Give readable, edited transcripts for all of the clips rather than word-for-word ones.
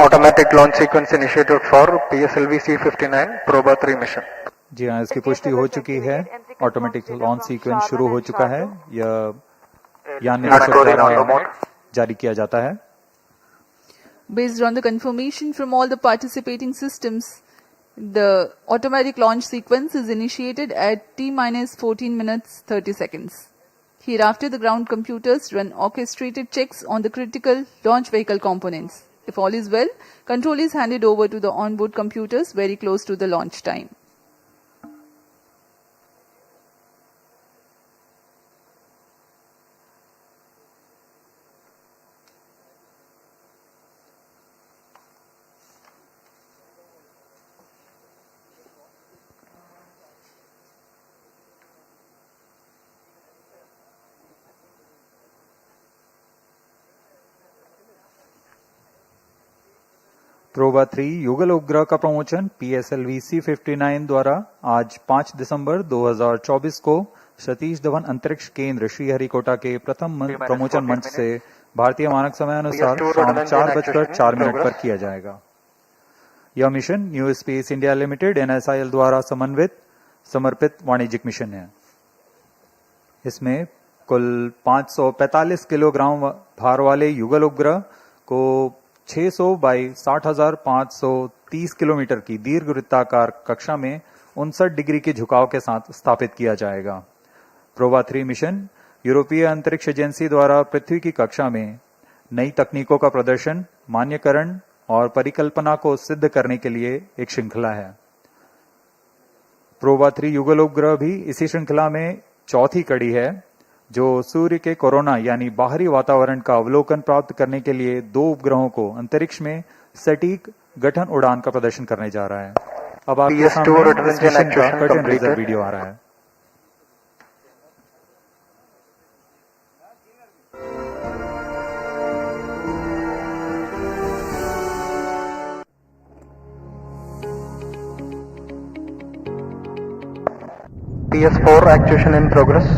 Automatic launch sequence initiated for PSLV C59 Proba 3 mission. जी हाँ, इसकी पुष्टि हो चुकी है। ऑटोमेटिक लॉन्च सीक्वेंस शुरू हो चुका है। यह यान निदेशक द्वारा जारी किया जाता है। Based on the confirmation from all the participating systems, the automatic launch sequence is initiated at T-14 minutes 30 seconds. Hereafter, the ground computers run orchestrated checks on the critical launch vehicle components. If all is well, control is handed over to the onboard computers very close to the launch time. PROBA 3 युगल उपग्रह का promotion PSLV C59 द्वारा आज 5 दिसंबर 2024 को सतीश धवन अंतरिक्ष केंद्र श्रीहरिकोटा के प्रथम प्रमोशन मंच से भारतीय मानक समय अनुसार शाम 4:04 पर किया जाएगा। यह mission new space India limited NSIL द्वारा समर्पित वाणिज्यिक मिशन है। इसमें कुल 545 किलोग्राम भार वाले युगल उपग्रह को 600 बाई 60,530 किलोमीटर की दीर्घ वृत्ताकार कक्षा में 59 डिग्री के झुकाव के साथ स्थापित किया जाएगा। प्रोबा 3 मिशन यूरोपीय अंतरिक्ष एजेंसी द्वारा पृथ्वी की कक्षा में नई तकनीकों का प्रदर्शन, मान्यकरण और परिकल्पना को सिद्ध करने के लिए एक श्रृंखला है। प्रोबा 3 युगल उपग्रह भी इसी श्रृंखला में चौथी कड़ी है, जो सूर्य के कोरोना यानी बाहरी वातावरण का अवलोकन प्राप्त करने के लिए 2 उपग्रहों को अंतरिक्ष में सटीक गठन उड़ान का प्रदर्शन करने जा रहा है। अब आपके सामने इस मिशन का कर्टन रेजर वीडियो आ रहा है। PS4 actuation in progress.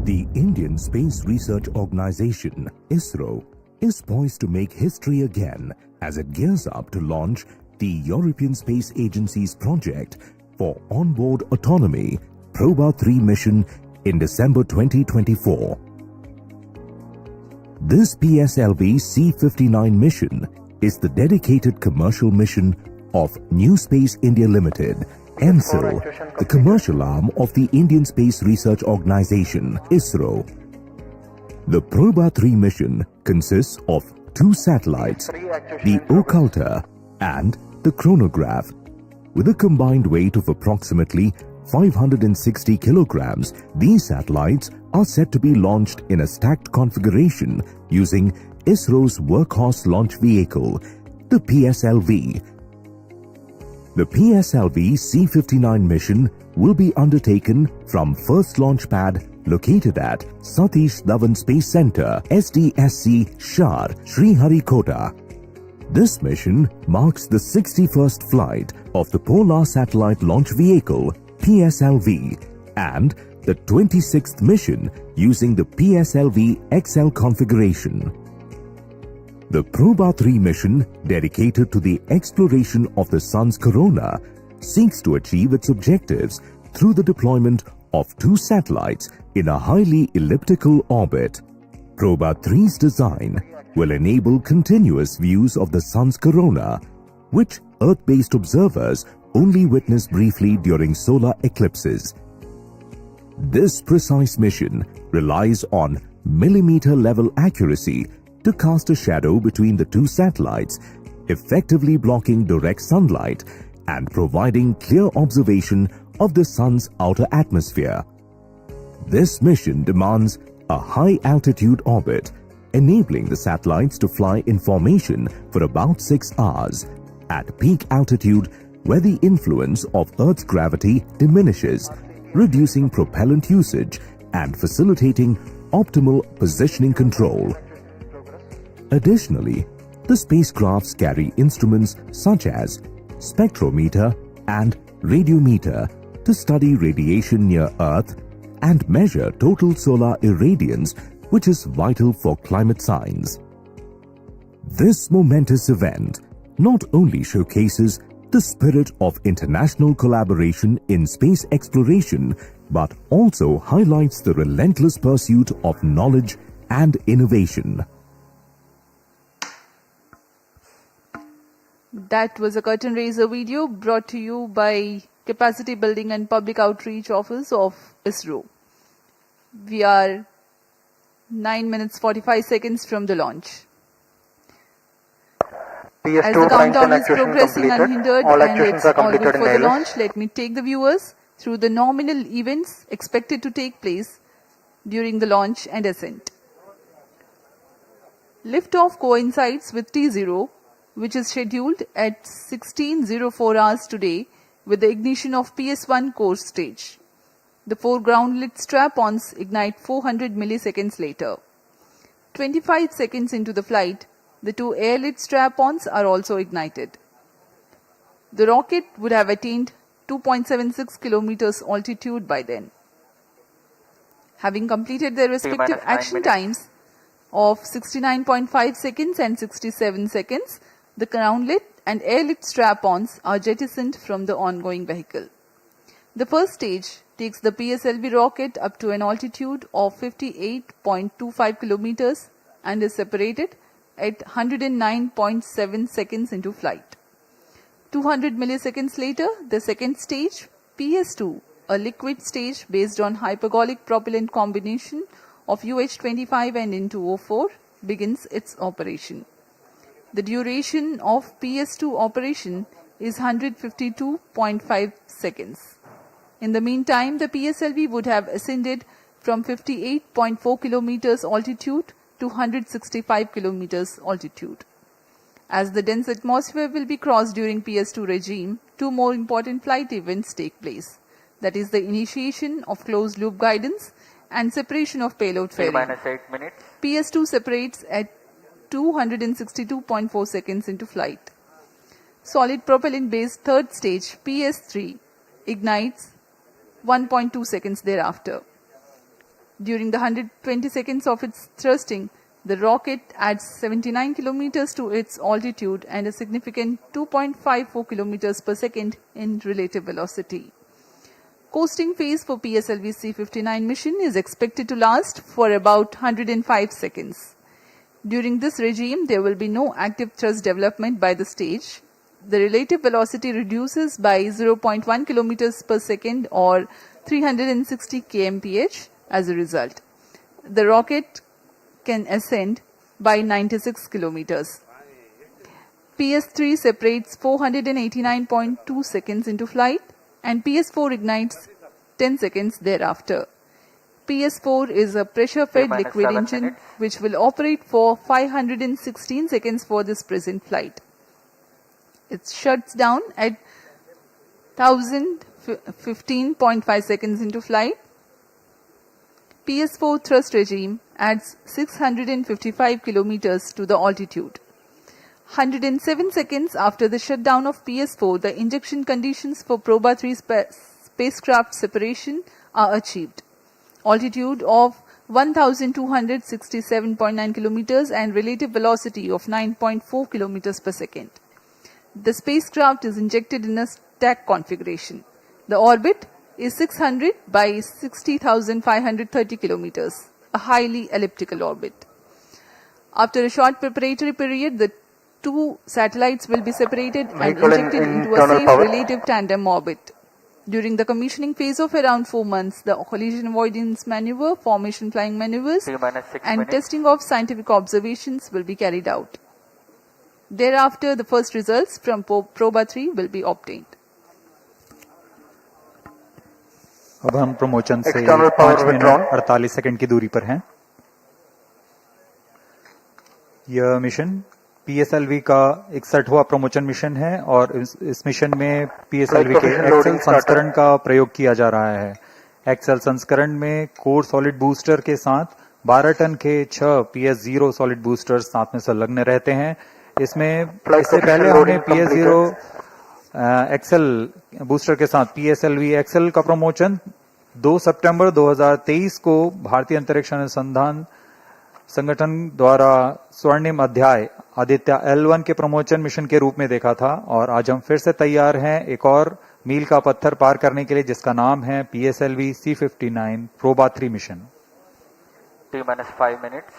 The Indian Space Research Organization, ISRO, is poised to make history again as it gears up to launch the European Space Agency's project for onboard autonomy Proba 3 mission in December 2024. This PSLV C59 mission is the dedicated commercial mission of New Space India Limited, MSIL, the commercial arm of the Indian Space Research Organization, ISRO. The Proba 3 mission consists of 2 satellites, the Occulta and the Chronograph. With a combined weight of approximately 560 kilograms, these satellites are set to be launched in a stacked configuration using ISRO's workhorse launch vehicle, the PSLV. The PSLV C59 mission will be undertaken from first launch pad located at Satish Dhawan Space Center, SDSC, SHAR, Sriharikota. This mission marks the 61st flight of the Polar Satellite Launch Vehicle, PSLV, and the 26th mission using the PSLV XL configuration. The Proba 3 mission, dedicated to the exploration of the Sun's corona, seeks to achieve its objectives through the deployment of 2 satellites in a highly elliptical orbit. Proba 3's design will enable continuous views of the Sun's corona, which Earth-based observers only witness briefly during solar eclipses. This precise mission relies on millimeter-level accuracy to cast a shadow between the 2 satellites, effectively blocking direct sunlight and providing clear observation of the Sun's outer atmosphere. This mission demands a high-altitude orbit, enabling the satellites to fly in formation for about 6 hours at peak altitude, where the influence of Earth's gravity diminishes, reducing propellant usage and facilitating optimal positioning control. Additionally, the spacecrafts carry instruments such as spectrometer and radiometer to study radiation near Earth and measure total solar irradiance, which is vital for climate science. This momentous event not only showcases the spirit of international collaboration in space exploration, but also highlights the relentless pursuit of knowledge and innovation. That was a curtain raiser video brought to you by Capacity Building and Public Outreach Office of ISRO. We are 9 minutes 45 seconds from the launch. As the countdown is progressing unhindered and it's all good for the launch, let me take the viewers through the nominal events expected to take place during the launch and ascent. Liftoff coincides with T0, which is scheduled at 16:04 hours today with the ignition of PS1 core stage. The 4 ground-lit strap-ons ignite 400 milliseconds later. 25 seconds into the flight, the 2 air-lit strap-ons are also ignited. The rocket would have attained 2.76 kilometers altitude by then. Having completed their respective action times of 69.5 seconds and 67 seconds, the ground-lit and air-lit strap-ons are jettisoned from the ongoing vehicle. The first stage takes the PSLV rocket up to an altitude of 58.25 kilometers and is separated at 109.7 seconds into flight. 200 milliseconds later, the second stage, PS2, a liquid stage based on hypergolic propellant combination of UH-25 and N2O4, begins its operation. The duration of PS2 operation is 152.5 seconds. In the meantime, the PSLV would have ascended from 58.4 kilometers altitude to 165 kilometers altitude. As the dense atmosphere will be crossed during PS2 regime, 2 more important flight events take place. That is the initiation of closed loop guidance and separation of payload fairing. -8 minutes. PS2 separates at 262.4 seconds into flight. Solid propellant based third stage PS3 ignites 1.2 seconds thereafter. During the 120 seconds of its thrusting, the rocket adds 79 kilometers to its altitude and a significant 2.54 kilometers per second in relative velocity. Coasting phase for PSLV C59 mission is expected to last for about 105 seconds. During this regime, there will be no active thrust development by the stage. The relative velocity reduces by 0.1 kilometers per second or 360 kmph as a result. The rocket can ascend by 96 kilometers. PS3 separates 489.2 seconds into flight and PS4 ignites 10 seconds thereafter. PS4 is a pressure-fed liquid engine minutes. which will operate for 516 seconds for this present flight. It shuts down at 1015.5 seconds into flight. PS4 thrust regime adds 655 kilometers to the altitude. 107 seconds after the shutdown of PS4, the injection conditions for Proba 3 spacecraft separation are achieved. Altitude of 1267.9 kilometers and relative velocity of 9.4 kilometers per second. The spacecraft is injected in a stack configuration. The orbit is 600 by 60,530 kilometers, a highly elliptical orbit. After a short preparatory period, the 2 satellites will be separated and injected into a safe relative tandem orbit. During the commissioning phase of around 4 months, the collision avoidance maneuver, formation flying maneuvers, -6 and minutes. testing of scientific observations will be carried out. Thereafter, the first results from Proba 3 will be obtained. अब हम promotion से External 5 power minute withdrawn. 48 second की दूरी पर हैं। यह mission PSLV का 61वां promotion mission है और इस मिशन में PSLV के एक्सेल संस्करण का प्रयोग किया जा रहा है। एक्सेल संस्करण में कोर सॉलिड बूस्टर के साथ 12 टन के 6 PS0 सॉलिड बूस्टर साथ में संलग्न रहते हैं। इसमें इससे पहले हमने PS0 एक्सेल बूस्टर के साथ PSLV एक्सेल का प्रमोशन 2 सितंबर 2023 को भारतीय अंतरिक्ष अनुसंधान संगठन द्वारा स्वर्णिम अध्याय आदित्य L1 के प्रमोशन मिशन के रूप में देखा था और आज हम फिर से तैयार हैं एक और मील का पत्थर पार करने के लिए, जिसका नाम है PSLV C59 PROBA 3 mission. T-5 minutes.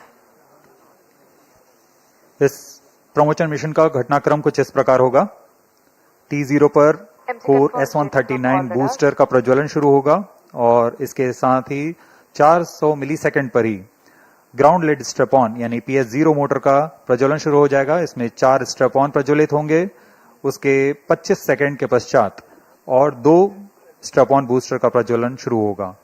इस प्रमोशन मिशन का घटनाक्रम कुछ इस प्रकार होगा। T0 पर कोर S139 बूस्टर का प्रज्वलन शुरू होगा और इसके साथ ही 400 मिलीसेकंड पर ही ग्राउंड लेड स्ट्रेपॉन यानी PS0 मोटर का प्रज्वलन शुरू हो जाएगा। इसमें 4 स्ट्रेपॉन प्रज्वलित होंगे। उसके 25 सेकंड के पश्चात और 2 स्ट्रेपॉन बूस्टर का प्रज्वलन शुरू होगा।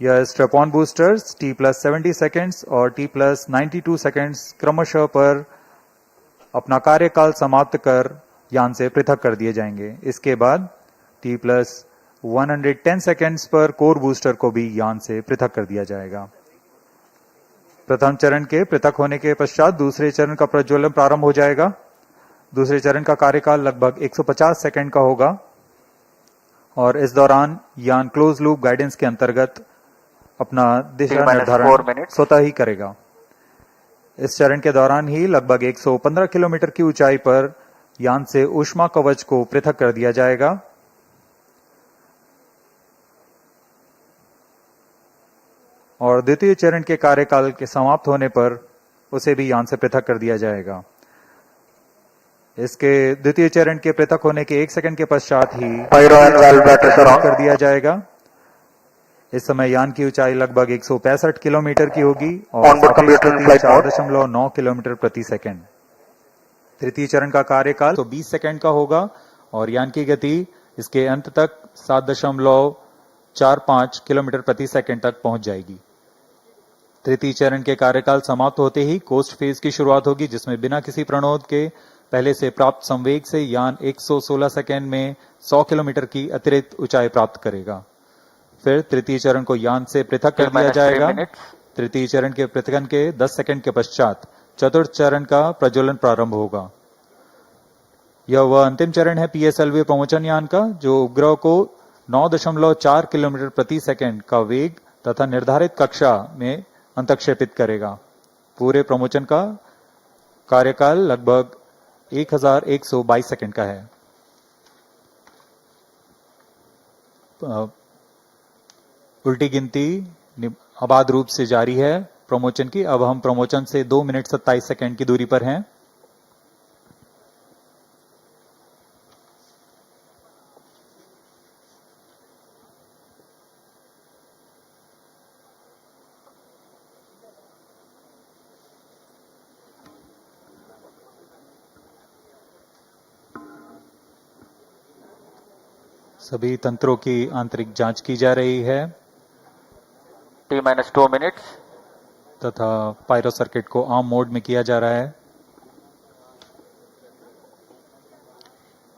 यह स्ट्रेपॉन बूस्टर्स T+70 सेकंड्स और T+92 सेकंड्स क्रमशः पर अपना कार्यकाल समाप्त कर यान से पृथक कर दिए जाएंगे। इसके बाद T+110 सेकंड्स पर कोर बूस्टर को भी यान से पृथक कर दिया जाएगा। प्रथम चरण के पृथक होने के पश्चात दूसरे चरण का प्रज्वलन प्रारंभ हो जाएगा। दूसरे चरण का कार्यकाल लगभग 150 सेकंड का होगा और इस दौरान यान क्लोज लूप गाइडेंस के अंतर्गत अपना दिशा निर्धारण स्वतः ही करेगा। इस चरण के दौरान ही लगभग 115 किलोमीटर की ऊंचाई पर यान से ऊष्मा कवच को पृथक कर दिया जाएगा। और द्वितीय चरण के कार्यकाल के समाप्त होने पर उसे भी यान से पृथक कर दिया जाएगा। इसके द्वितीय चरण के पृथक होने के 1 सेकंड के पश्चात ही कर दिया जाएगा। इस समय यान की ऊंचाई लगभग 165 किलोमीटर की होगी और 4.9 किलोमीटर प्रति सेकंड। तृतीय चरण का कार्यकाल 20 सेकंड का होगा और यान की गति इसके अंत तक 7.45 किलोमीटर प्रति सेकंड तक पहुंच जाएगी। तृतीय चरण के कार्यकाल समाप्त होते ही कोस्ट फेज की शुरुआत होगी, जिसमें बिना किसी प्रणोद के पहले से प्राप्त संवेग से यान 116 सेकंड में 100 किलोमीटर की अतिरिक्त ऊंचाई प्राप्त करेगा। फिर तृतीय चरण को यान से पृथक कर दिया जाएगा। तृतीय चरण के पृथकन के 10 सेकंड के पश्चात चतुर्थ चरण का प्रज्वलन प्रारंभ होगा। यह वह अंतिम चरण है PSLV प्रमोशन यान का, जो उपग्रह को 9.4 किलोमीटर प्रति सेकंड का वेग तथा निर्धारित कक्षा में अंतक्षेपित करेगा। पूरे प्रमोशन का कार्यकाल लगभग 1122 सेकंड का है। उल्टी गिनती अबाध रूप से जारी है प्रमोशन की। अब हम प्रमोशन से 2 मिनट 27 सेकंड की दूरी पर हैं। सभी तंत्रों की आंतरिक जांच की जा रही है। T-2 minutes. तथा पायरो सर्किट को आर्म मोड में किया जा रहा है।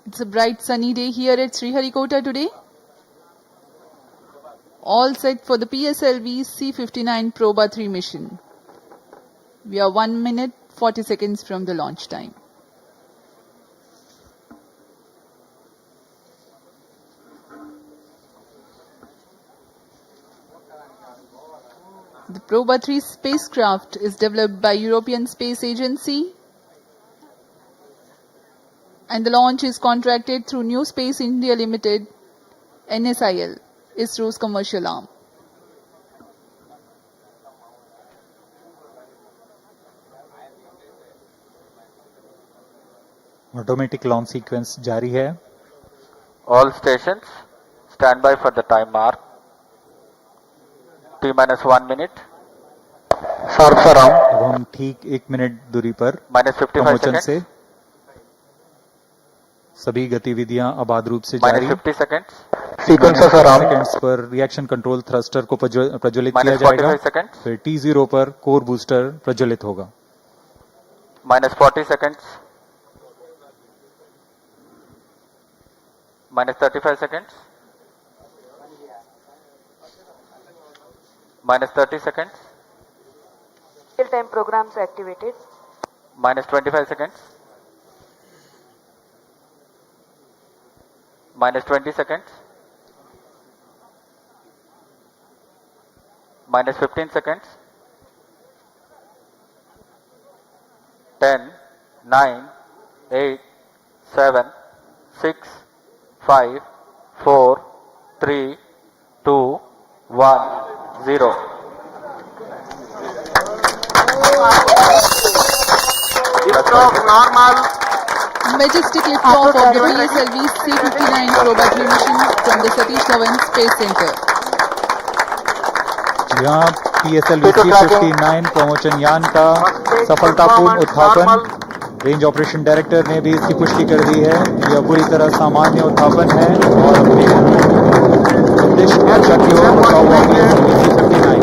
It's a bright sunny day here at Sriharikota today. All set for the PSLV C59 Proba 3 mission. We are 1 minute 40 seconds from the launch time. The Proba 3 spacecraft is developed by European Space Agency and the launch is contracted through New Space India Limited, NSIL, ISRO's commercial arm. Automatic launch sequence जारी है। All stations stand by for the time mark. T-1 minute. Surf around. अब हम ठीक 1 minute दूरी पर -55 promotion seconds. से सभी गतिविधियां अबाध रूप से जारी। -50 seconds. Sequences around. सेकंड्स पर रिएक्शन कंट्रोल थ्रस्टर को प्रज्वलित किया -45 जाएगा। seconds. फिर T0 पर कोर बूस्टर प्रज्वलित होगा। -40 seconds. -35 seconds. -30 seconds. Real-time programs activated. -25 seconds. -20 seconds. -15 seconds. 10, 9, 8, 7, 6, 5, 4, 3, 2, 1, 0. Liftoff normal. Majestic liftoff of the PSLV C59 probatory mission from the Satish Dhawan Space Center. यहाँ PSLV C59 promotion यान का सफलतापूर्ण उत्थापन, range operation director ने भी इसकी पुष्टि कर दी है। यह पूरी तरह सामान्य उत्थापन है और अपने उद्देश्य कक्षा की ओर बढ़ता हुआ PSLV C59।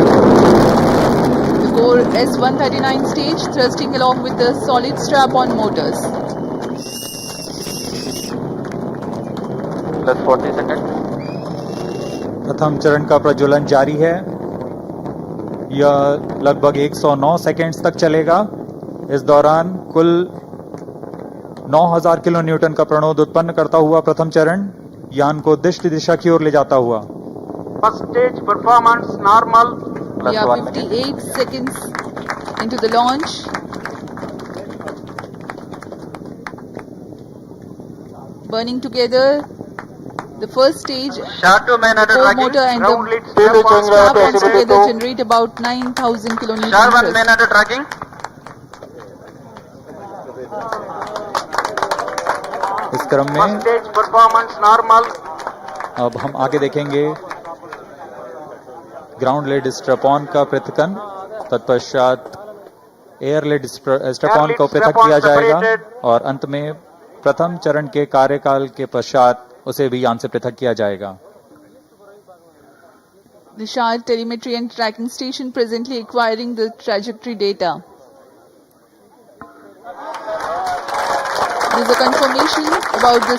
The core S139 stage thrusting along with the solid strap-on motors. Plus 40 seconds. प्रथम चरण का प्रज्वलन जारी है। यह लगभग 109 सेकेंड्स तक चलेगा। इस दौरान कुल 9000 किलो न्यूटन का प्रणोद उत्पन्न करता हुआ प्रथम चरण यान को उद्दिष्ट दिशा की ओर ले जाता हुआ। First stage performance normal. We are 58 seconds into the launch. Burning together the first stage, SHAR to main under core tracking. motor and Ground the lead strap-ons together generate about 9000 kilonewton SHAR 1 thrust. main under tracking. इस क्रम में First stage performance normal. अब हम आगे देखेंगे ground lead strap-on का पृथक्करण, तत्पश्चात एयर लेड स्ट्रैप-ऑन को पृथक किया जाएगा और अंत में प्रथम चरण के कार्यकाल के पश्चात उसे भी यान से पृथक किया जाएगा। The SHAR telemetry and tracking station presently acquiring the trajectory data. There is a confirmation about the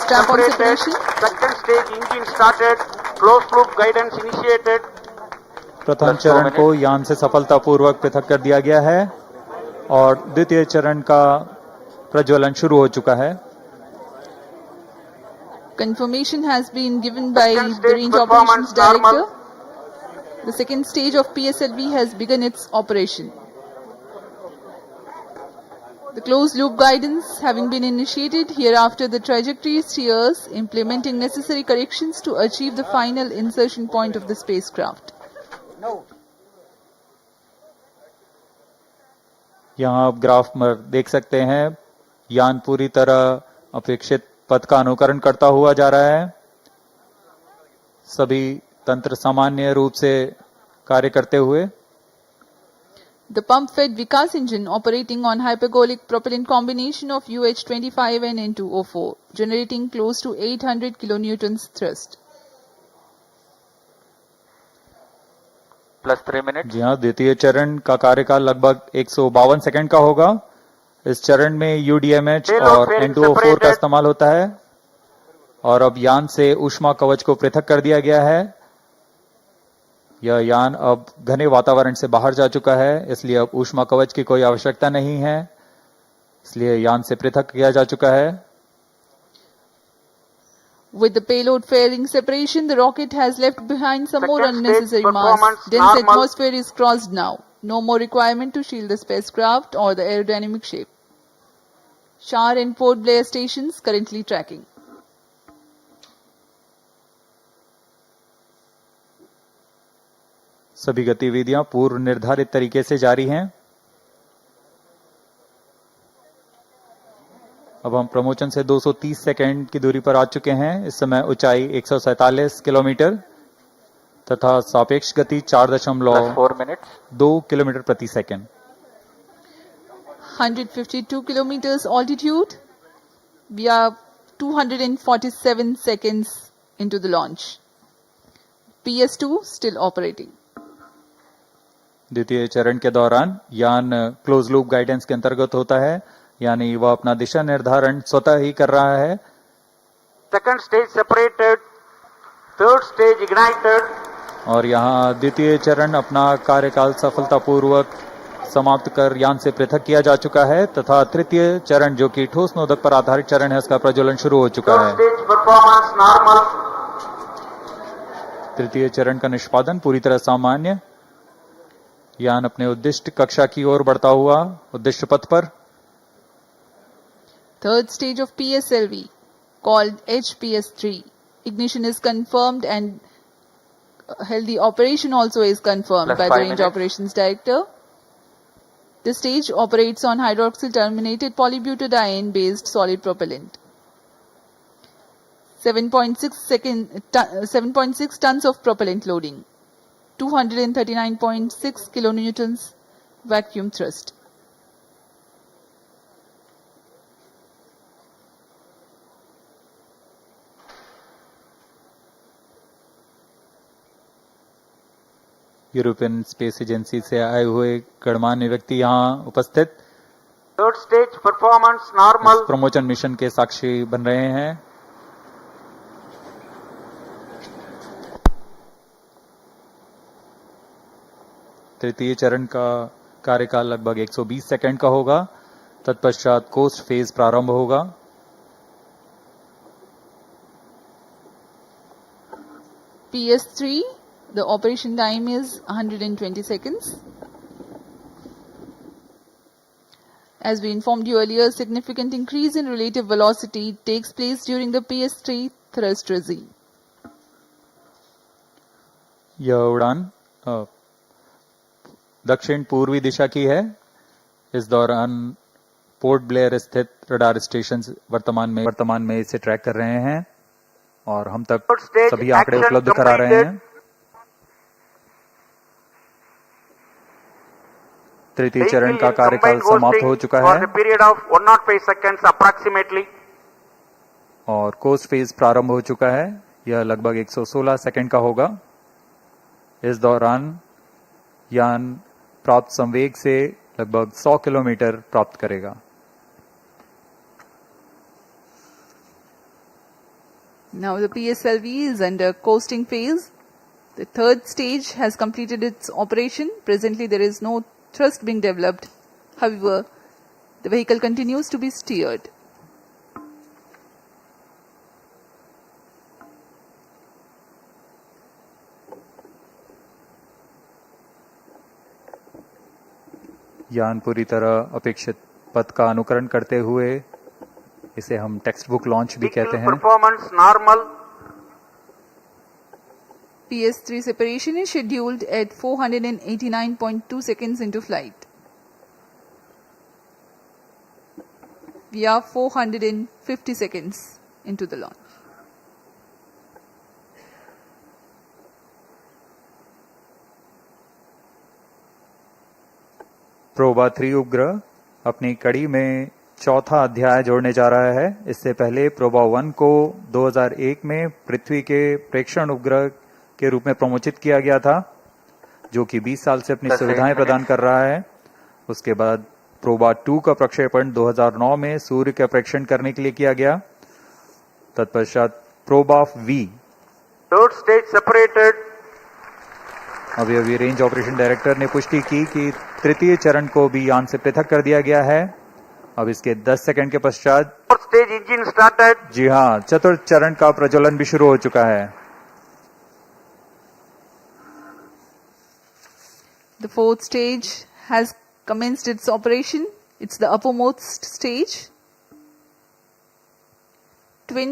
strap-on separation. Second stage engine started. Closed loop guidance initiated. प्रथम चरण को यान से सफलतापूर्वक पृथक कर दिया गया है और द्वितीय चरण का प्रज्वलन शुरू हो चुका है। Confirmation has been given by the Range Operations Director. The second stage of PSLV has begun its operation. The closed loop guidance having been initiated, hereafter the trajectory steers implementing necessary corrections to achieve the final insertion point of the spacecraft. यहाँ आप graph में देख सकते हैं यान पूरी तरह अपेक्षित पथ का अनुकरण करता हुआ जा रहा है। सभी तंत्र सामान्य रूप से कार्य करते हुए। The pump-fed Vikas engine operating on hypergolic propellant combination of UH25 and N2O4, generating close to 800 kilonewtons thrust. Plus 3 minutes. जी हाँ, द्वितीय चरण का कार्यकाल लगभग 152 सेकंड का होगा। इस चरण में UDMH और N2O4 का इस्तेमाल होता है और अब यान से ऊष्मा कवच को पृथक कर दिया गया है। यह यान अब घने वातावरण से बाहर जा चुका है, इसलिए अब ऊष्मा कवच की कोई आवश्यकता नहीं है, इसलिए यान से पृथक किया जा चुका है। With the payload fairing separation, the rocket has left behind some more unnecessary mass. Dense atmosphere is crossed now. No more requirement to shield the spacecraft or the aerodynamic shape. SHAR and Port Blair stations currently tracking. सभी गतिविधियां पूर्व निर्धारित तरीके से जारी हैं। अब हम प्रमोशन से 230 सेकंड की दूरी पर आ चुके हैं। इस समय ऊंचाई 147 किलोमीटर तथा सापेक्ष गति 4.2 किलोमीटर प्रति second. 152 kilometers altitude. We are 247 seconds into the launch. PS2 still operating. द्वितीय चरण के दौरान यान क्लोज लूप गाइडेंस के अंतर्गत होता है, यानी वह अपना दिशा निर्धारण स्वतः ही कर रहा है। Second stage separated, third stage ignited. और यहाँ द्वितीय चरण अपना कार्यकाल सफलतापूर्वक समाप्त कर यान से पृथक किया जा चुका है तथा तृतीय चरण जो कि ठोस नोदक पर आधारित चरण है, उसका प्रज्वलन शुरू हो चुका है। Third stage performance normal. तृतीय चरण का निष्पादन पूरी तरह सामान्य। यान अपने उद्दिष्ट कक्षा की ओर बढ़ता हुआ उद्दिष्ट पथ पर। Third stage of PSLV, called HPS3. Ignition is confirmed and healthy operation also is confirmed Plus by the 5 Range minutes. Operations Director. The stage operates on hydroxyl terminated polybutadiene based solid propellant. 7.6 tons of propellant loading, 239.6 kilonewtons vacuum thrust. European space agency से आए हुए गणमान्य व्यक्ति यहाँ उपस्थित Third stage performance इस normal. Promotion mission के साक्षी बन रहे हैं। तृतीय चरण का कार्यकाल लगभग 120 सेकंड का होगा। तत्पश्चात कोस्ट फेज प्रारंभ होगा। PS3, the operation time is 120 seconds. As we informed you earlier, significant increase in relative velocity takes place during the PS3 thrust regime. यह उड़ान दक्षिण पूर्वी दिशा की है। इस दौरान पोर्ट ब्लेयर स्थित रडार स्टेशन वर्तमान में इसे ट्रैक कर रहे हैं और हम तक सभी आंकड़े उपलब्ध करा रहे हैं। तृतीय चरण का कार्यकाल समाप्त हो चुका है पीरियड ऑफ 105 सेकंड्स अप्रॉक्सीमेटली और कोस्ट फेज प्रारंभ हो चुका है। यह लगभग 116 सेकंड का होगा। इस दौरान यान प्राप्त संवेग से लगभग 100 किलोमीटर प्राप्त करेगा। Now the PSLV is under coasting phase. The third stage has completed its operation. Presently there is no thrust being developed. However, the vehicle continues to be steered. यान पूरी तरह अपेक्षित पथ का अनुकरण करते हुए, इसे हम टेक्स्ट बुक लॉन्च भी कहते हैं। Performance normal. PS3 separation is scheduled at 489.2 seconds into flight. We are 450 seconds into the launch. PROBA 3 उपग्रह अपनी कड़ी में चौथा अध्याय जोड़ने जा रहा है। इससे पहले प्रोबा 1 को 2001 में पृथ्वी के प्रेक्षण उपग्रह के रूप में प्रमोचित किया गया था, जो कि 20 साल से अपनी सुविधाएं प्रदान कर रहा है। उसके बाद प्रोबा 2 का प्रक्षेपण 2009 में सूर्य का प्रेक्षण करने के लिए किया गया। तत्पश्चात Proba V third stage separated. अभी रेंज ऑपरेशन डायरेक्टर ने पुष्टि की कि तृतीय चरण को भी यान से पृथक कर दिया गया है। अब इसके 10 सेकंड के पश्चात फोर्थ स्टेज इंजन स्टार्टेड। जी हाँ, चतुर्थ चरण का प्रज्वलन भी शुरू हो चुका है। The fourth stage has commenced its operation. It's the uppermost stage. Twin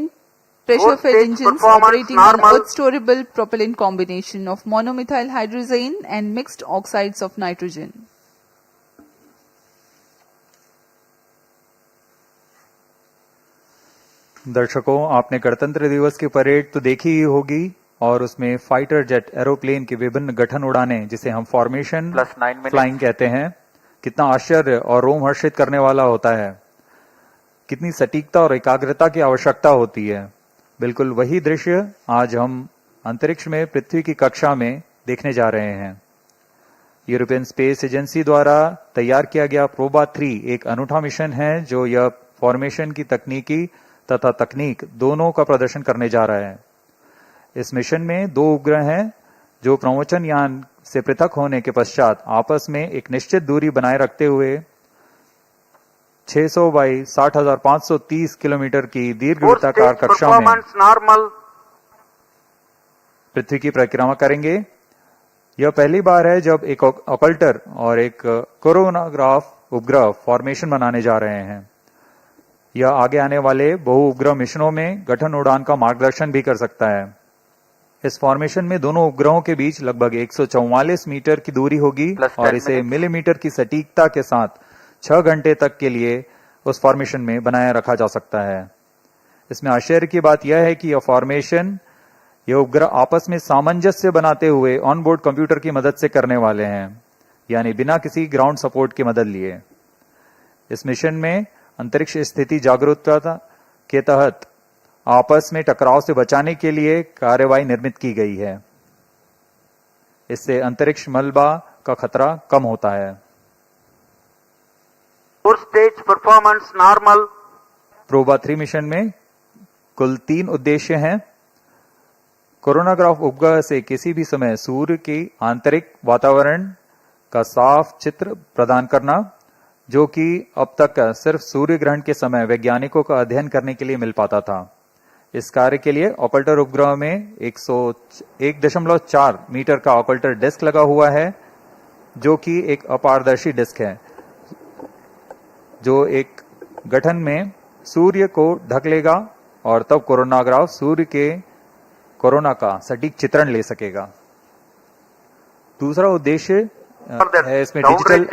pressure-fed stage engines performance operating on normal. earth-storable propellant combination of monomethyl hydrazine and mixed oxides of nitrogen. दर्शकों, आपने गणतंत्र दिवस की परेड तो देखी ही होगी और उसमें फाइटर जेट एरोप्लेन के विभिन्न गठन उड़ाने, जिसे हम फॉर्मेशन फ्लाइंग कहते हैं, कितना आश्चर्य और रोमहर्षित करने वाला होता है। कितनी सटीकता और एकाग्रता की आवश्यकता होती है। बिल्कुल वही दृश्य आज हम अंतरिक्ष में पृथ्वी की कक्षा में देखने जा रहे हैं। यूरोपियन स्पेस एजेंसी द्वारा तैयार किया गया प्रोबा 3 एक अनूठा मिशन है, जो यह फॉर्मेशन की तकनीकी तथा तकनीक दोनों का प्रदर्शन करने जा रहा है। इस मिशन में 2 उपग्रह हैं, जो प्रमोचन यान से पृथक होने के पश्चात आपस में एक निश्चित दूरी बनाए रखते हुए 600 बाई 60,530 किलोमीटर की दीर्घवृत्ताकार कक्षा में नॉर्मल पृथ्वी की परिक्रमा करेंगे। यह पहली बार है जब एक ऑकल्टर और एक कोरोनाग्राफ उपग्रह फॉर्मेशन बनाने जा रहे हैं। यह आगे आने वाले बहु उपग्रह मिशनों में गठन उड़ान का मार्गदर्शन भी कर सकता है। इस फॉर्मेशन में दोनों उपग्रहों के बीच लगभग 144 मीटर की दूरी होगी और इसे मिलीमीटर की सटीकता के साथ 6 घंटे तक के लिए उस फॉर्मेशन में बनाए रखा जा सकता है। इसमें आश्चर्य की बात यह है कि यह फॉर्मेशन ये उपग्रह आपस में सामंजस्य बनाते हुए ऑन बोर्ड कंप्यूटर की मदद से करने वाले हैं, यानी बिना किसी ग्राउंड सपोर्ट की मदद लिए। इस मिशन में अंतरिक्ष स्थिति जागरूकता के तहत आपस में टकराव से बचाने के लिए कार्यवाही निर्मित की गई है। इससे अंतरिक्ष मलबा का खतरा कम होता है। Fourth stage performance normal. PROBA 3 mission में कुल 3 उद्देश्य हैं। कोरोनाग्राफ उपग्रह से किसी भी समय सूर्य की आंतरिक वातावरण का साफ चित्र प्रदान करना, जो कि अब तक सिर्फ सूर्य ग्रहण के समय वैज्ञानिकों का अध्ययन करने के लिए मिल पाता था। इस कार्य के लिए ऑकल्टर उपग्रह में 1.4 मीटर का ऑकल्टर डिस्क लगा हुआ है, जो कि एक अपारदर्शी डिस्क है, जो एक गठन में सूर्य को ढक लेगा और तब कोरोनाग्राफ सूर्य के कोरोना का सटीक चित्रण ले सकेगा। दूसरा उद्देश्य है इसमें डिजिटल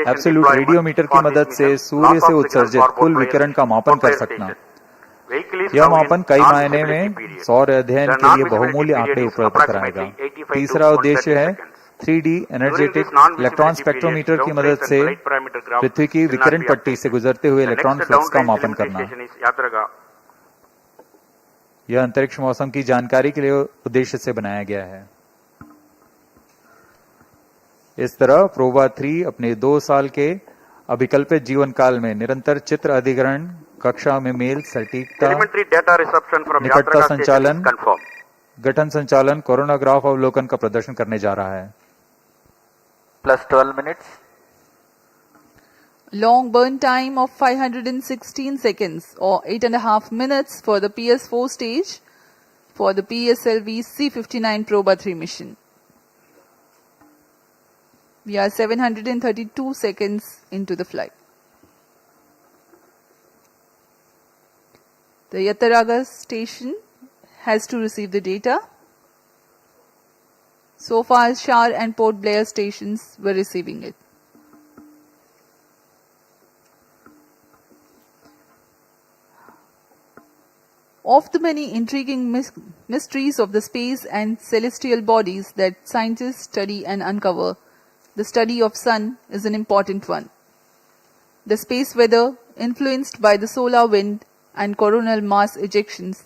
एब्सोल्यूट रेडियोमीटर की मदद से सूर्य से उत्सर्जित कुल विकिरण का मापन कर सकना। यह मापन कई मायने में सौर अध्ययन के लिए बहुमूल्य आंकड़े उपलब्ध कराएगा। तीसरा उद्देश्य है 3D एनर्जेटिक इलेक्ट्रॉन स्पेक्ट्रोमीटर की मदद से पृथ्वी की विकिरण पट्टी से गुजरते हुए इलेक्ट्रॉन फ्लक्स का मापन करना। यह अंतरिक्ष मौसम की जानकारी के लिए उद्देश्य से बनाया गया है। इस तरह प्रोबा 3 अपने 2 साल के अभिकल्पित जीवन काल में निरंतर चित्र अधिग्रहण, कक्षा में मेल, सटीकता, निकटता संचालन, गठन संचालन, कोरोनाग्राफ अवलोकन का प्रदर्शन करने जा रहा है। +12 minutes. Long burn time of 516 seconds or 8.5 minutes for the PS4 stage for the PSLV C59 Proba 3 mission. We are 732 seconds into the flight. The Yataraga station has to receive the data. So far, SHAR and Port Blair stations were receiving it. Of the many intriguing mysteries of the space and celestial bodies that scientists study and uncover, the study of sun is an important one. The space weather, influenced by the solar wind and coronal mass ejections,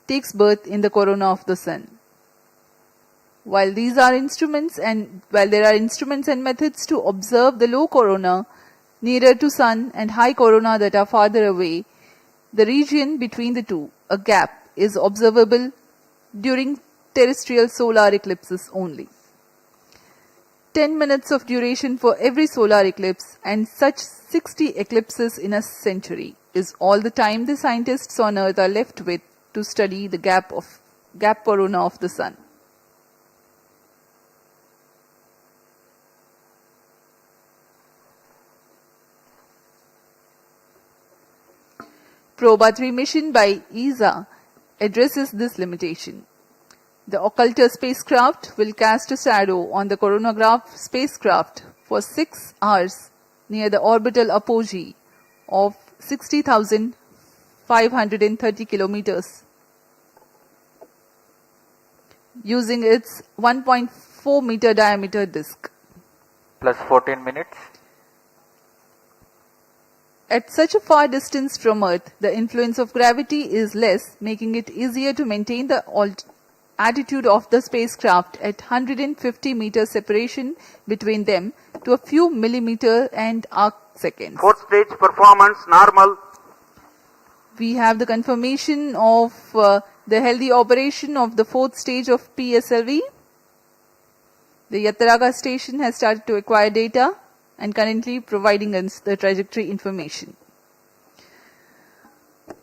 takes birth in the corona of the sun. While there are instruments and methods to observe the low corona nearer to sun and high corona that are farther away, the region between the two, a gap, is observable during terrestrial solar eclipses only. 10 minutes of duration for every solar eclipse and such 60 eclipses in a century is all the time the scientists on Earth are left with to study the gap corona of the sun. Proba 3 mission by ISRO addresses this limitation. The occulter spacecraft will cast a shadow on the coronagraph spacecraft for 6 hours near the orbital apogee of 60,530 kilometers using its 1.4 meter diameter disk. +14 minutes. At such a far distance from Earth, the influence of gravity is less, making it easier to maintain the attitude of the spacecraft at 150 meter separation between them to a few millimeter and arc seconds. Fourth stage performance normal. We have the confirmation of the healthy operation of the 4th stage of PSLV. The Yataraga station has started to acquire data and currently providing us the trajectory information.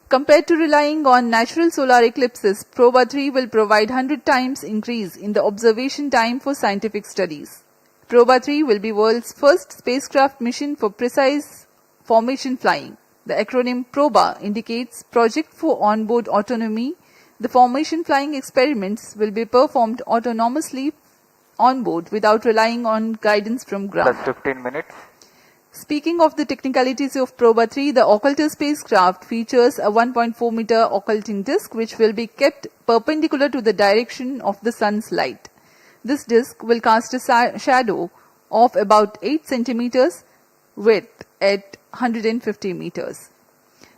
Compared to relying on natural solar eclipses, Proba 3 will provide 100 times increase in the observation time for scientific studies. Proba 3 will be world's first spacecraft mission for precise formation flying. The acronym PROBA indicates Project for Onboard Autonomy. The formation flying experiments will be performed autonomously on board without relying on guidance from ground. Plus 15 minutes. Speaking of the technicalities of PROBA 3, the occulter spacecraft features a 1.4 meter occulting disk which will be kept perpendicular to the direction of the sun's light. This disk will cast a shadow of about 8 centimeters width at 150 meters.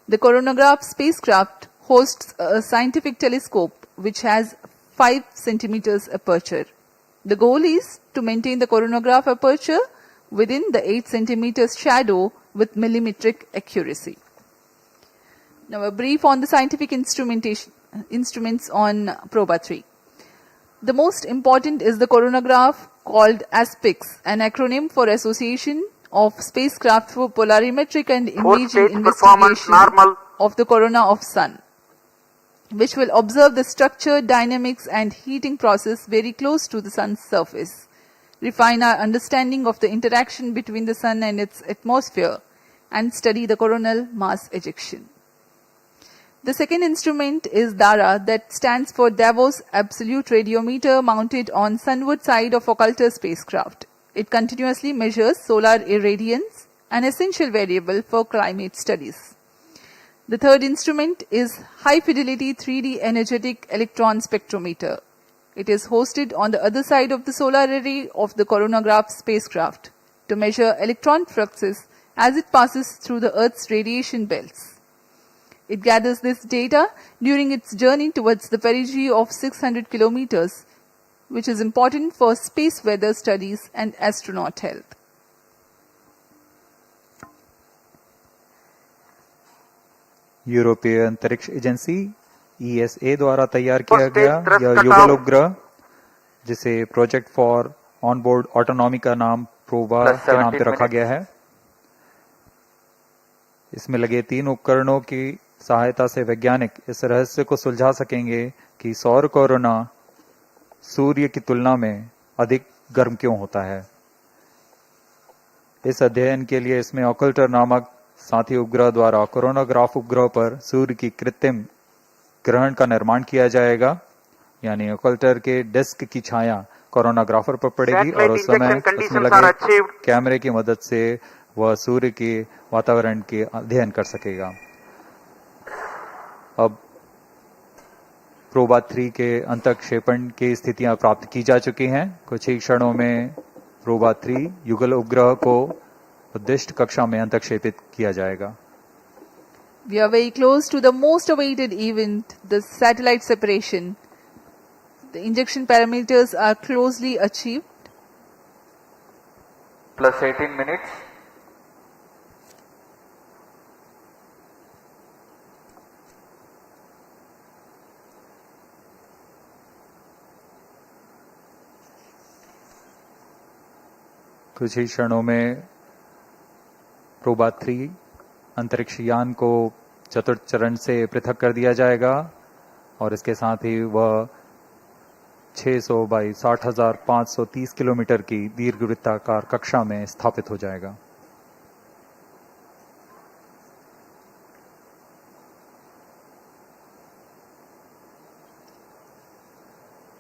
The coronagraph spacecraft hosts a scientific telescope which has 5 centimeters aperture. The goal is to maintain the coronagraph aperture within the 8 centimeters shadow with millimetric accuracy. Now a brief on the scientific instruments on PROBA 3. The most important is the coronagraph called ASPIX, an acronym for Association of Spacecraft for Polarimetric and Imaging Investigation of the Corona of Sun, which will observe the structure, dynamics and heating process very close to the sun's surface, refine our understanding of the interaction between the sun and its atmosphere, and study the coronal mass ejection. The second instrument is DARA, that stands for Davos Absolute Radiometer, mounted on sunward side of occulter spacecraft. It continuously measures solar irradiance, an essential variable for climate studies. The third instrument is High Fidelity 3D Energetic Electron Spectrometer. It is hosted on the other side of the solar array of the coronagraph spacecraft to measure electron fluxes as it passes through the Earth's radiation belts. It gathers this data during its journey towards the perigee of 600 kilometers, which is important for space weather studies and astronaut health. यूरोपीय अंतरिक्ष agency ESA द्वारा तैयार किया गया यह युगल उपग्रह, जिसे प्रोजेक्ट फॉर ऑनबोर्ड ऑटोनॉमी का नाम प्रोबा के नाम पे रखा गया है। इसमें लगे 3 उपकरणों की सहायता से वैज्ञानिक इस रहस्य को सुलझा सकेंगे कि सौर कोरोना सूर्य की तुलना में अधिक गर्म क्यों होता है। इस अध्ययन के लिए इसमें ऑकल्टर नामक साथी उपग्रह द्वारा कोरोनाग्राफ उपग्रह पर सूर्य की कृत्रिम ग्रहण का निर्माण किया जाएगा, यानी ऑकल्टर के डिस्क की छाया कोरोनाग्राफर पर पड़ेगी और उस समय उसमें लगे कैमरे की मदद से वह सूर्य के वातावरण के अध्ययन कर सकेगा। अब प्रोबा 3 के अंतःक्षेपण की स्थितियां प्राप्त की जा चुकी हैं। कुछ ही क्षणों में प्रोबा 3 युगल उपग्रह को उद्दिष्ट कक्षा में अंतःक्षेपित किया जाएगा। We are very close to the most awaited event, the satellite separation. The injection parameters are closely achieved. Plus 18 minutes. कुछ ही क्षणों में प्रोबा 3 अंतरिक्ष यान को चतुर्थ चरण से पृथक कर दिया जाएगा और इसके साथ ही वह 600 बाई 60,530 किलोमीटर की दीर्घवृत्ताकार कक्षा में स्थापित हो जाएगा।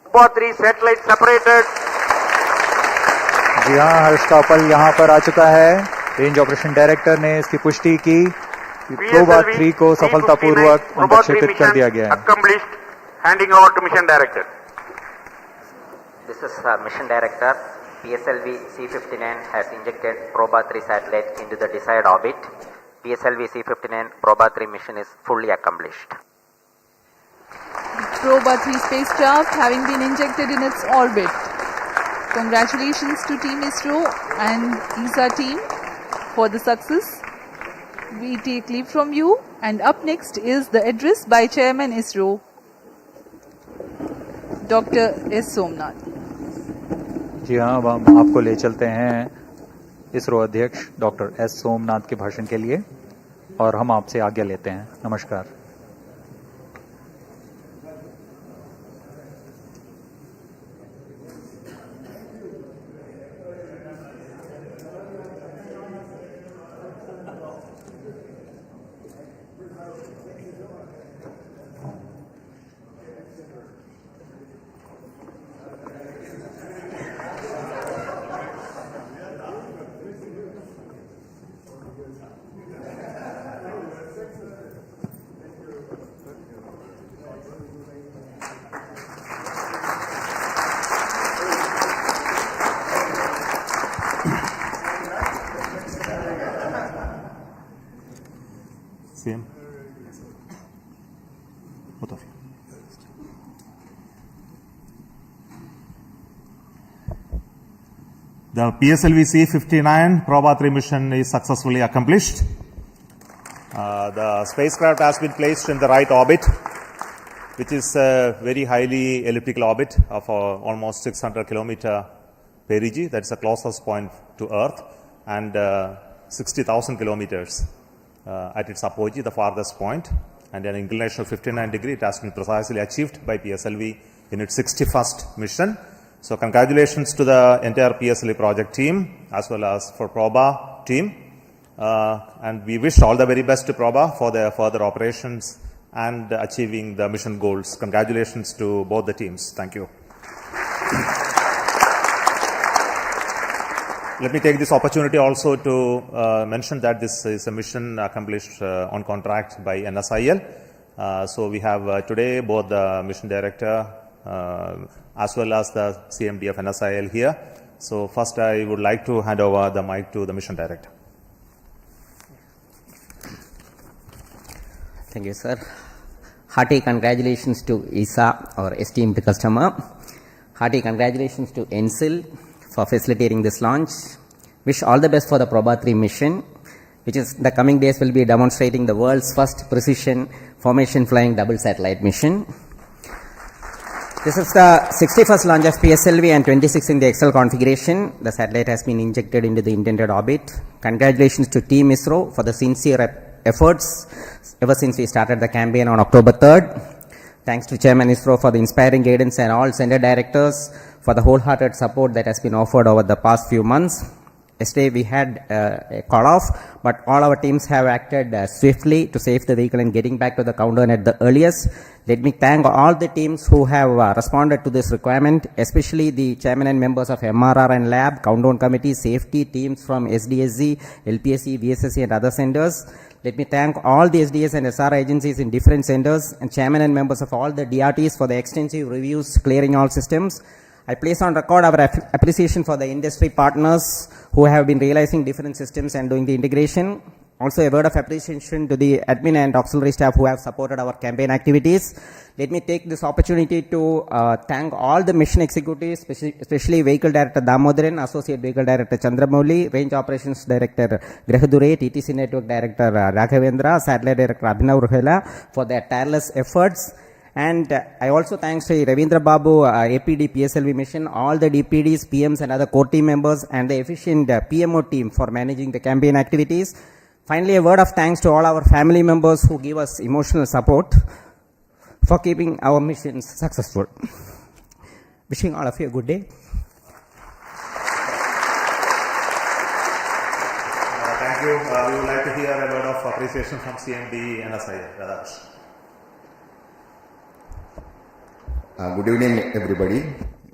Proba 3 satellite separated. जी हाँ, हर्ष का पल यहाँ पर आ चुका है। रेंज ऑपरेशन डायरेक्टर ने इसकी पुष्टि की कि प्रोबा 3 को सफलतापूर्वक अंतःक्षेपित कर दिया गया है। Accomplished. Handing over to mission director. This is mission director. PSLV C59 has injected Proba 3 satellite into the desired orbit. PSLV C59 Proba 3 mission is fully accomplished. Proba 3 spacecraft having been injected in its orbit. Congratulations to Team ISRO and ESA team for the success. We take leave from you, and up next is the address by Chairman ISRO, Dr. S. Somnath. जी हाँ, अब हम आपको ले चलते हैं इसरो अध्यक्ष doctor S Somnath के भाषण के लिए और हम आपसे आज्ञा लेते हैं। नमस्कार। Same. Both of you. The PSLV C59 Proba 3 mission is successfully accomplished. The spacecraft has been placed in the right orbit, which is a very highly elliptical orbit of almost 600 kilometer perigee. That's the closest point to Earth, and 60,000 kilometers at its apogee, the farthest point, and an inclination of 59 degrees. It has been precisely achieved by PSLV in its 61st mission. So congratulations to the entire PSLV project team as well as for Proba team. And we wish all the very best to Proba for their further operations and achieving the mission goals. Congratulations to both the teams. Thank you. Let me take this opportunity also to mention that this is a mission accomplished on contract by NSIL. So we have today both the mission director as well as the CMD of NSIL here. So first I would like to hand over the mic to the mission director. Thank you, sir. Hearty congratulations to ISA, our esteemed customer. Hearty congratulations to ENSIL for facilitating this launch. Wish all the best for the Proba 3 mission, which is the coming days will be demonstrating the world's first precision formation flying double satellite mission. This is the 61st launch of PSLV and 26 in the XL configuration. The satellite has been injected into the intended orbit. Congratulations to Team ISRO for the sincere efforts ever since we started the campaign on October 3rd. Thanks to Chairman ISRO for the inspiring guidance and all center directors for the wholehearted support that has been offered over the past few months. Yesterday we had a call off, but all our teams have acted swiftly to save the vehicle and getting back to the countdown at the earliest. Let me thank all the teams who have responded to this requirement, especially the chairman and members of MRR and lab, countdown committee, safety teams from SDSC, LPSC, VSSC and other centers. Let me thank all the SDS and SR agencies in different centers and chairman and members of all the DRTs for the extensive reviews clearing all systems. I place on record our appreciation for the industry partners who have been realizing different systems and doing the integration. Also a word of appreciation to the admin and auxiliary staff who have supported our campaign activities. Let me take this opportunity to thank all the mission executives, especially Vehicle Director Damodaran, Associate Vehicle Director Chandramouli, Range Operations Director Grihadure, TTC Network Director Raghavendra, Satellite Director Abhinav Ruhela for their tireless efforts. And I also thank Sri Ravindra Babu, APD PSLV mission, all the DPDs, PMs and other core team members and the efficient PMO team for managing the campaign activities. Finally, a word of thanks to all our family members who give us emotional support for keeping our missions successful. Wishing all of you a good day. Thank you. We would like to hear a word of appreciation from CMD and NSIL. Good evening, everybody.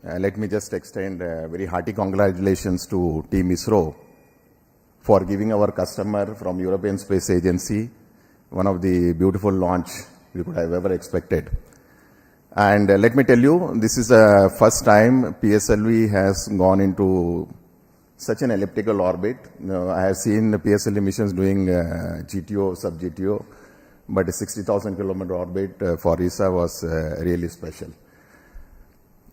Let me just extend very hearty congratulations to Team ISRO for giving our customer from European Space Agency one of the beautiful launch we could have ever expected. And let me tell you, this is the first time PSLV has gone into such an elliptical orbit. I have seen the PSLV missions doing GTO, sub-GTO, but a 60,000 kilometer orbit for ESA was really special.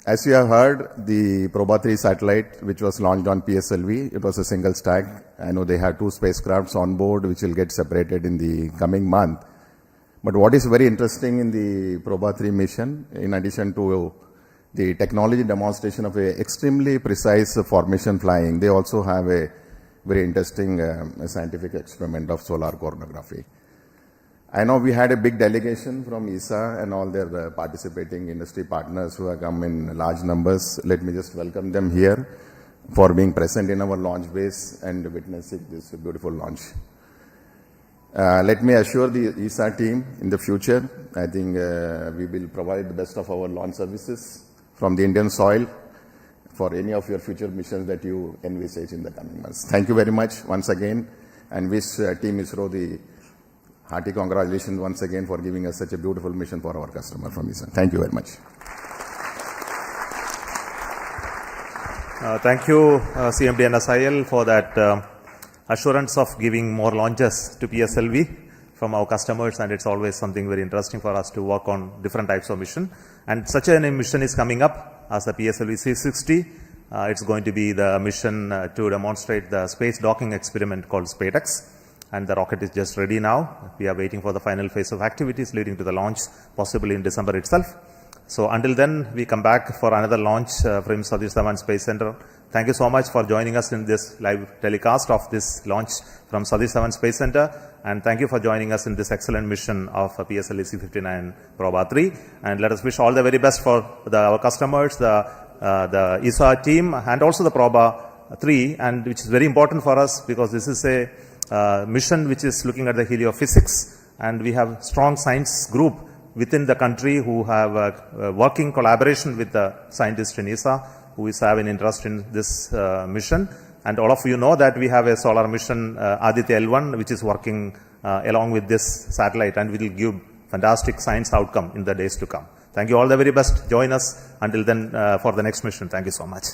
As you have heard, the Proba 3 satellite, which was launched on PSLV, it was a single stack. I know they have 2 spacecrafts on board, which will get separated in the coming month. But what is very interesting in the Proba 3 mission, in addition to the technology demonstration of a extremely precise formation flying, they also have a very interesting scientific experiment of solar coronagraphy. I know we had a big delegation from ESA and all their participating industry partners who have come in large numbers. Let me just welcome them here for being present in our launch base and witnessing this beautiful launch. Let me assure the ESA team in the future, I think we will provide the best of our launch services from the Indian soil for any of your future missions that you envisage in the coming months. Thank you very much once again, and wish Team ISRO the hearty congratulations once again for giving us such a beautiful mission for our customer from ESA. Thank you very much. Thank you, CMD and SIL, for that assurance of giving more launches to PSLV from our customers, and it's always something very interesting for us to work on different types of mission. And such a mission is coming up as the PSLV C60. It's going to be the mission to demonstrate the space docking experiment called SpaceX. And the rocket is just ready now. We are waiting for the final phase of activities leading to the launch, possibly in December itself. So until then, we come back for another launch from Satish Dhawan Space Center. Thank you so much for joining us in this live telecast of this launch from Satish Dhawan Space Center. And thank you for joining us in this excellent mission of PSLV C59 Proba 3. And let us wish all the very best for our customers, the ISRO team, and also the Proba 3, and which is very important for us because this is a mission which is looking at the heliophysics, and we have strong science group within the country who have working collaboration with the scientists in ISRO who is having interest in this mission. And all of you know that we have a solar mission, Aditya L1, which is working along with this satellite, and will give fantastic science outcome in the days to come. Thank you all the very best. Join us until then for the next mission. Thank you so much.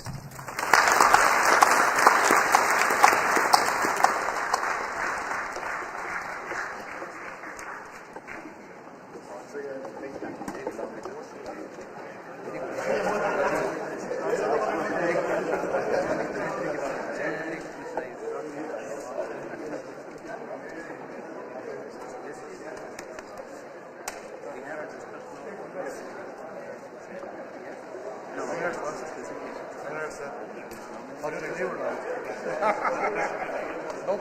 No,